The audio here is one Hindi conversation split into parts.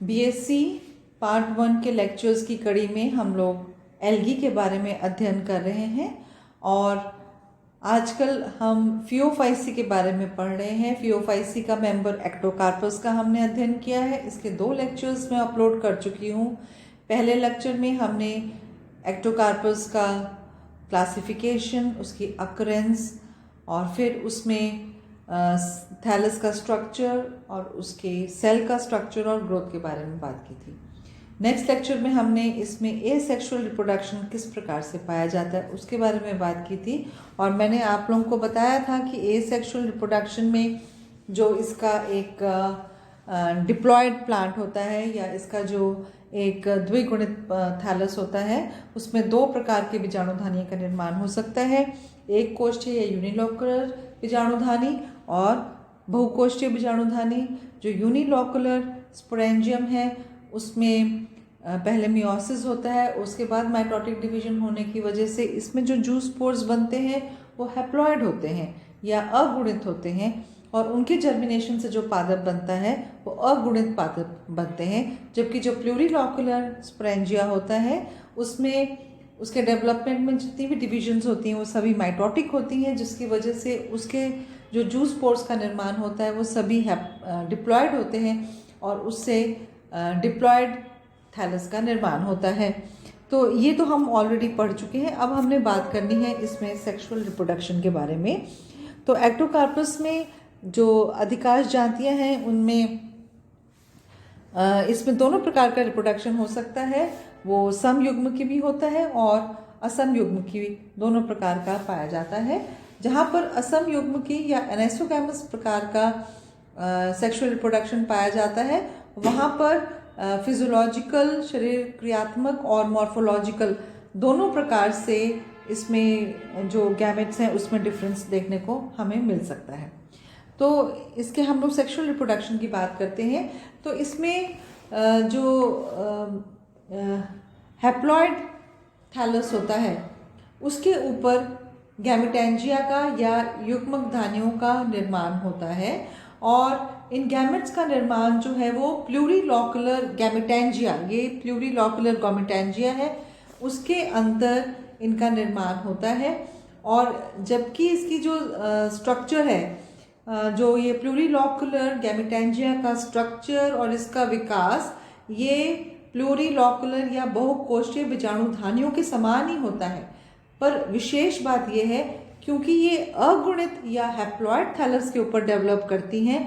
बीएससी पार्ट 1 के लेक्चर्स की कड़ी में हम लोग एल्गी के बारे में अध्ययन कर रहे हैं और आजकल हम फियोफाइसी के बारे में पढ़ रहे हैं। फियोफाइसी का मेंबर एक्टोकार्पस का हमने अध्ययन किया है। इसके 2 लेक्चर्स मैं अपलोड कर चुकी हूँ। पहले लेक्चर में हमने एक्टोकार्पस का क्लासिफिकेशन, उसकी अकरेंस और फिर उसमें थैलस का स्ट्रक्चर और उसके सेल का स्ट्रक्चर और ग्रोथ के बारे में बात की थी। नेक्स्ट लेक्चर में हमने इसमें एसेक्सुअल रिप्रोडक्शन किस प्रकार से पाया जाता है उसके बारे में बात की थी और मैंने आप लोगों को बताया था कि एसेक्सुअल रिप्रोडक्शन में जो इसका एक डिप्लॉयड प्लांट होता है या इसका जो एक द्विगुणित थैलस होता है उसमें 2 प्रकार के बीजाणुधानी का निर्माण हो सकता है। एक कोष्ठीय या यूनिलोकुलर बीजाणुधानी और बहुकोष्ठीय बीजाणुधानी। जो यूनिलोकुलर स्पोरेंजियम है उसमें पहले मियोसिस होता है, उसके बाद माइटोटिक डिवीजन होने की वजह से इसमें जो जूस पोर्स बनते हैं वो हैप्लॉयड होते हैं या अगुणित होते हैं और उनके जर्मिनेशन से जो पादप बनता है वो अगुणित पादप बनते हैं। जबकि जो प्लूरिलोकुलर स्पोरेंजिया होता है उसमें उसके डेवलपमेंट में जितनी भी डिविजन्स होती हैं वो सभी माइटोटिक होती हैं, जिसकी वजह से उसके जो जूस पोर्स का निर्माण होता है वो सभी डिप्लॉयड होते हैं और उससे डिप्लॉयड थैलस का निर्माण होता है। तो ये तो हम ऑलरेडी पढ़ चुके हैं। अब हमने बात करनी है इसमें सेक्सुअल रिप्रोडक्शन के बारे में। तो एक्टोकार्पस में जो अधिकांश जातियां हैं उनमें इसमें दोनों प्रकार का रिप्रोडक्शन हो सकता है। वो समयुग्म की भी होता है और असमयुग्म की भी, दोनों प्रकार का पाया जाता है। जहाँ पर असमयुग्म की या एनेसोगैमस प्रकार का सेक्सुअल रिप्रोडक्शन पाया जाता है वहाँ पर फिजियोलॉजिकल, शरीर क्रियात्मक और मॉर्फोलॉजिकल दोनों प्रकार से इसमें जो गैमेट्स हैं उसमें डिफरेंस देखने को हमें मिल सकता है। तो इसके हम लोग सेक्सुअल रिप्रोडक्शन की बात करते हैं तो इसमें जो हैप्लॉयड थैलस होता है उसके ऊपर गैमेटेंजिया का या युग्मक धानियों का निर्माण होता है और इन गैमेट्स का निर्माण जो है वो प्लूरिलोकुलर गैमेटेंजिया, ये प्लूरिलोकुलर गैमेटेंजिया है, उसके अंदर इनका निर्माण होता है। और जबकि इसकी जो स्ट्रक्चर है, जो ये प्लूरिलोकुलर गैमेटेंजिया का स्ट्रक्चर और इसका विकास ये प्लूरिलोकुलर या बहुकोष्ठीय बीजाणुधानियों के समान ही होता है। पर विशेष बात यह है क्योंकि ये अगुणित या हैप्लॉयड थैलस के ऊपर डेवलप करती हैं,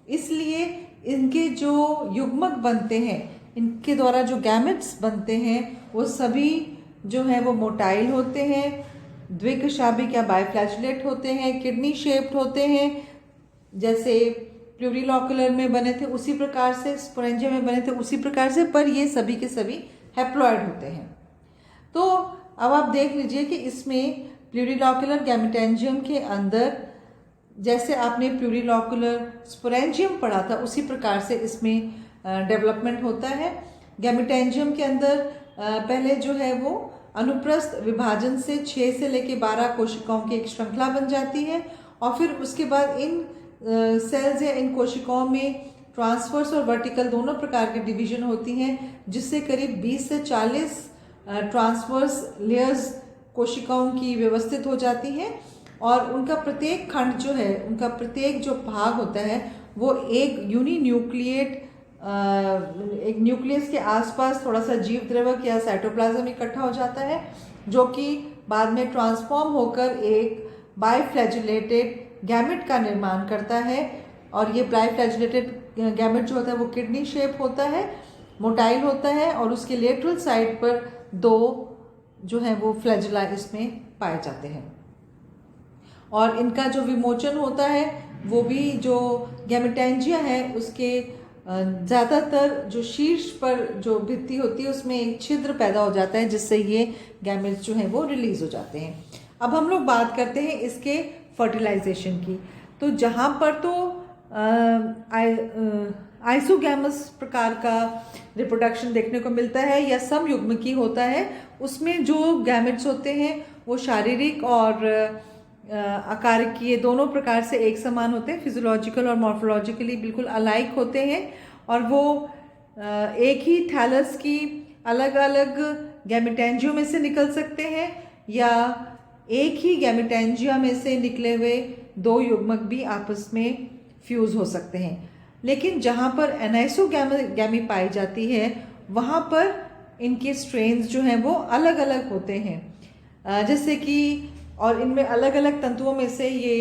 इसलिए इनके जो युग्मक बनते हैं, इनके द्वारा जो गैमेट्स बनते हैं वो सभी जो हैं वो मोटाइल होते हैं, द्विकशाभिक या बाइफ्लैजिलेट होते हैं, किडनी शेप्ड होते हैं। जैसे प्लूरिलोकुलर में बने थे उसी प्रकार से, स्पोरेंजिया में बने थे उसी प्रकार से, पर ये सभी के सभी हैप्लॉयड होते हैं। तो अब आप देख लीजिए कि इसमें प्लूरिलोकुलर गैमेटेंजियम के अंदर जैसे आपने प्लूरिलोकुलर स्पोरेंजियम पढ़ा था उसी प्रकार से इसमें डेवलपमेंट होता है। गैमेटेंजियम के अंदर पहले जो है वो अनुप्रस्थ विभाजन से 6 से लेकर 12 कोशिकाओं की एक श्रृंखला बन जाती है और फिर उसके बाद इन सेल्स या इन कोशिकाओं में ट्रांसवर्स और वर्टिकल दोनों प्रकार की डिवीजन होती हैं, जिससे करीब 20 से 40 ट्रांसवर्स लेयर्स कोशिकाओं की व्यवस्थित हो जाती हैं और उनका प्रत्येक खंड जो है, उनका प्रत्येक जो भाग होता है वो एक यूनिन्यूक्लिएट, एक न्यूक्लियस के आसपास थोड़ा सा जीव द्रव्यक या साइटोप्लाज्म इकट्ठा हो जाता है, जो कि बाद में ट्रांसफॉर्म होकर एक बाइफ्लैजिलेटेड गैमेट का निर्माण करता है। और ये बाइफ्लैजिलेटेड गैमेट जो होता है वो किडनी शेप होता है, मोटाइल होता है और उसके लेटरल साइड पर 2 जो है वो फ्लैजिला इसमें पाए जाते हैं। और इनका जो विमोचन होता है वो भी जो गैमेटेंजिया है उसके ज़्यादातर जो शीर्ष पर जो भित्ति होती है उसमें एक छिद्र पैदा हो जाता है, जिससे ये गैमेट्स जो हैं वो रिलीज हो जाते हैं। अब हम लोग बात करते हैं इसके फर्टिलाइजेशन की। तो जहाँ पर तो आइसोगैमस प्रकार का रिप्रोडक्शन देखने को मिलता है या समयुग्म की होता है, उसमें जो गैमेट्स होते हैं वो शारीरिक और आकार की दोनों प्रकार से एक समान होते हैं, फिजियोलॉजिकल और मॉर्फोलॉजिकली बिल्कुल अलाइक होते हैं और वो एक ही थैलस की अलग अलग गैमेटेंजियो में से निकल सकते हैं, या एक ही गैमेटेंजिया में से निकले हुए दो युग्मक भी आपस में फ्यूज़ हो सकते हैं। लेकिन जहाँ पर एनाइसोगैमी पाई जाती है वहाँ पर इनके स्ट्रेन्स जो हैं वो अलग अलग होते हैं, जैसे कि और इनमें अलग अलग तंतुओं में से ये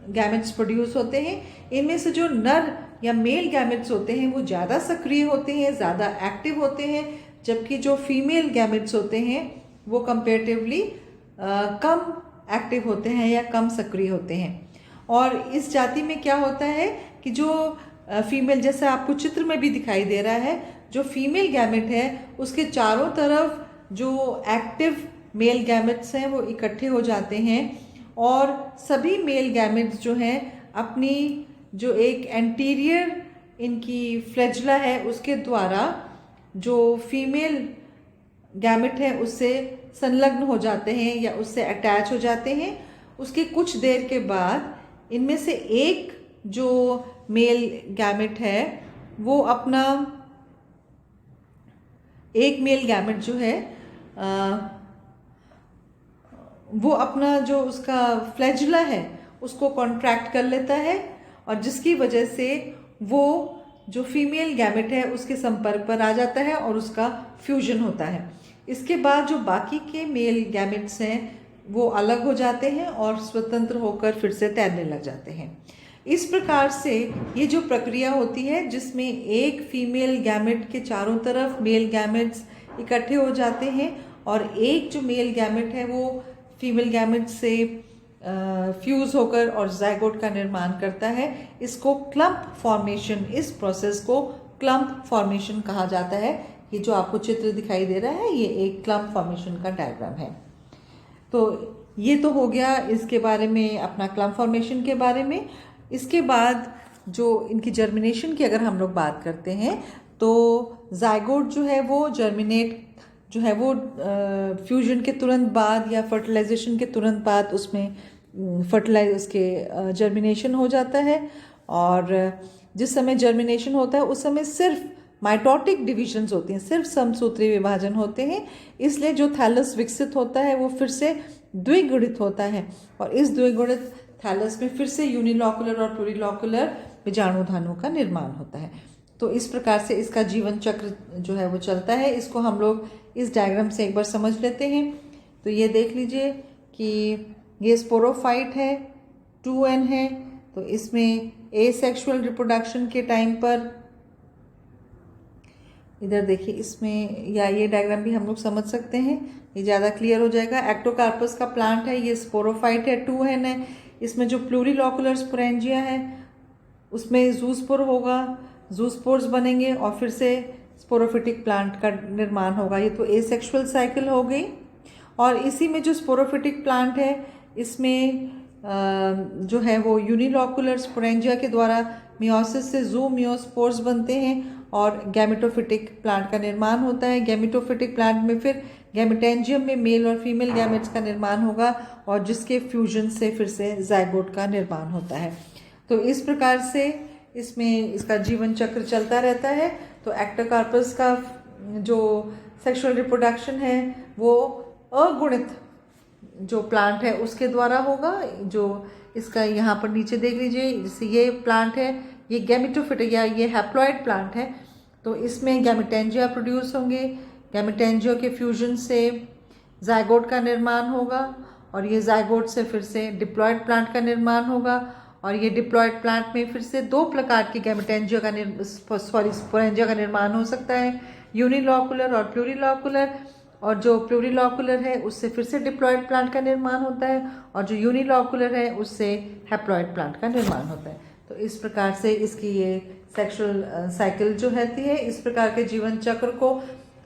गैमेट्स प्रोड्यूस होते हैं। इनमें से जो नर या मेल गैमेट्स होते हैं वो ज़्यादा सक्रिय होते हैं, ज़्यादा एक्टिव होते हैं, जबकि जो फीमेल गैमेट्स होते हैं वो कंपेरेटिवली कम एक्टिव होते हैं या कम सक्रिय होते हैं। और इस जाति में क्या होता है कि जो फीमेल, जैसा आपको चित्र में भी दिखाई दे रहा है, जो फीमेल गैमेट है उसके चारों तरफ जो एक्टिव मेल गैमेट्स हैं वो इकट्ठे हो जाते हैं, और सभी मेल गैमेट्स जो हैं अपनी जो एक एंटीरियर इनकी फ्लैजुला है उसके द्वारा जो फीमेल गैमेट है उससे संलग्न हो जाते हैं या उससे अटैच हो जाते हैं। उसके कुछ देर के बाद इनमें से एक जो मेल गैमेट है वो अपना एक मेल गैमेट जो है वो अपना जो उसका फ्लैजुला है उसको कॉन्ट्रैक्ट कर लेता है, और जिसकी वजह से वो जो फीमेल गैमेट है उसके संपर्क पर आ जाता है और उसका फ्यूजन होता है। इसके बाद जो बाकी के मेल गैमेट्स हैं वो अलग हो जाते हैं और स्वतंत्र होकर फिर से तैरने लग जाते हैं। इस प्रकार से ये जो प्रक्रिया होती है जिसमें एक फीमेल गैमेट के चारों तरफ मेल गैमेट्स इकट्ठे हो जाते हैं और एक जो मेल गैमेट है वो फीमेल गैमेट से फ्यूज़ होकर और ज़ाइगोट का निर्माण करता है, इसको क्लम्प फॉर्मेशन, इस प्रोसेस को क्लम्प फॉर्मेशन कहा जाता है। ये जो आपको चित्र दिखाई दे रहा है ये एक क्लम्प फॉर्मेशन का डायग्राम है। तो ये तो हो गया इसके बारे में, अपना क्लम्प फॉर्मेशन के बारे में। इसके बाद जो इनकी जर्मिनेशन की अगर हम लोग बात करते हैं तो ज़ाइगोट जो है वो जर्मिनेट जो है वो फ्यूजन के तुरंत बाद या फर्टिलाइजेशन के तुरंत बाद उसमें उसके जर्मिनेशन हो जाता है, और जिस समय जर्मिनेशन होता है उस समय सिर्फ माइटोटिक डिविजन्स होती हैं, सिर्फ समसूत्री विभाजन होते हैं, इसलिए जो थैलस विकसित होता है वो फिर से द्विगुणित होता है, और इस द्विगुणित थैलस में फिर से यूनिलॉकुलर और प्लूरिलॉकुलर बीजाणुधानुओं का निर्माण होता है। तो इस प्रकार से इसका जीवन चक्र जो है वो चलता है। इसको हम लोग इस डायग्राम से एक बार समझ लेते हैं। तो ये देख लीजिए कि ये स्पोरोफाइट है, 2n है, तो इसमें एसेक्सुअल रिप्रोडक्शन के टाइम पर, इधर देखिए इसमें, या ये डायग्राम भी हम लोग समझ सकते हैं, ये ज़्यादा क्लियर हो जाएगा। एक्टोकार्पस का प्लांट है, ये स्पोरोफाइट है, 2n है। इसमें जो प्लूरिलॉकुलर स्पोरेंजिया है उसमें जूस्पोर होगा, जूस्पोर्स बनेंगे और फिर से स्पोरोफिटिक प्लांट का निर्माण होगा। ये तो एसेक्सुअल साइकिल हो गई। और इसी में जो स्पोरोफिटिक प्लांट है इसमें जो है वो यूनिलॉकुलर स्पोरेंजिया के द्वारा मियोसिस से ज़ूमियोस्पोर्स बनते हैं और गैमेटोफिटिक प्लांट का निर्माण होता है। गैमेटोफिटिक प्लांट में फिर गैमेटेंजियम में मेल और फीमेल गैमेट्स का निर्माण होगा और जिसके फ्यूजन से फिर से ज़ाइगोट का निर्माण होता है। तो इस प्रकार से इसमें इसका जीवन चक्र चलता रहता है। तो एक्टोकार्पस का जो सेक्सुअल रिप्रोडक्शन है वो अगुणित जो प्लांट है उसके द्वारा होगा। जो इसका यहाँ पर नीचे देख लीजिए, जैसे ये प्लांट है, ये गैमेटोफिटिक या ये हैप्लॉइड प्लांट है, तो इसमें गैमेटेंजिया प्रोड्यूस होंगे। गैमेटेंजिया के फ्यूजन से ज़ाइगोट का निर्माण होगा और ये ज़ाइगोट से फिर से डिप्लॉयड प्लांट का निर्माण होगा, और ये डिप्लॉयड प्लांट में फिर से दो प्रकार के गैमेटेंजिया का स्पोरेंजिया का निर्माण हो सकता है, यूनिलॉकुलर और प्लूरिलॉकुलर। और जो प्लूरिलॉकुलर है उससे फिर से डिप्लॉयड प्लांट का निर्माण होता है और जो यूनिलॉकुलर है उससे हैप्लॉयड प्लांट का निर्माण होता है। तो इस प्रकार से इसकी ये सेक्सुअल साइकिल जो रहती है, इस प्रकार के जीवन चक्र को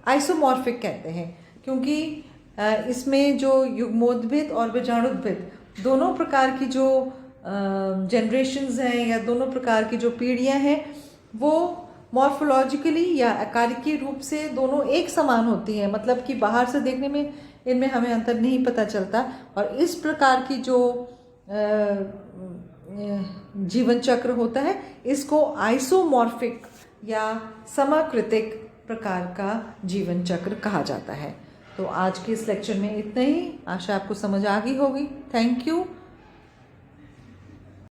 आइसोमॉर्फिक कहते हैं, क्योंकि इसमें जो युग्मोद्भिद और बीजाणुद्भिद दोनों प्रकार की जो जनरेशन्स हैं या दोनों प्रकार की जो पीढ़ियां हैं वो मॉर्फोलॉजिकली या आकारिकी रूप से दोनों एक समान होती हैं, मतलब कि बाहर से देखने में इनमें हमें अंतर नहीं पता चलता। और इस प्रकार की जो जीवन चक्र होता है इसको आइसोमॉर्फिक या समाकृतिक प्रकार का जीवन चक्र कहा जाता है। तो आज के इस लेक्चर में इतना ही। आशा आपको समझ आ गई होगी। Thank you.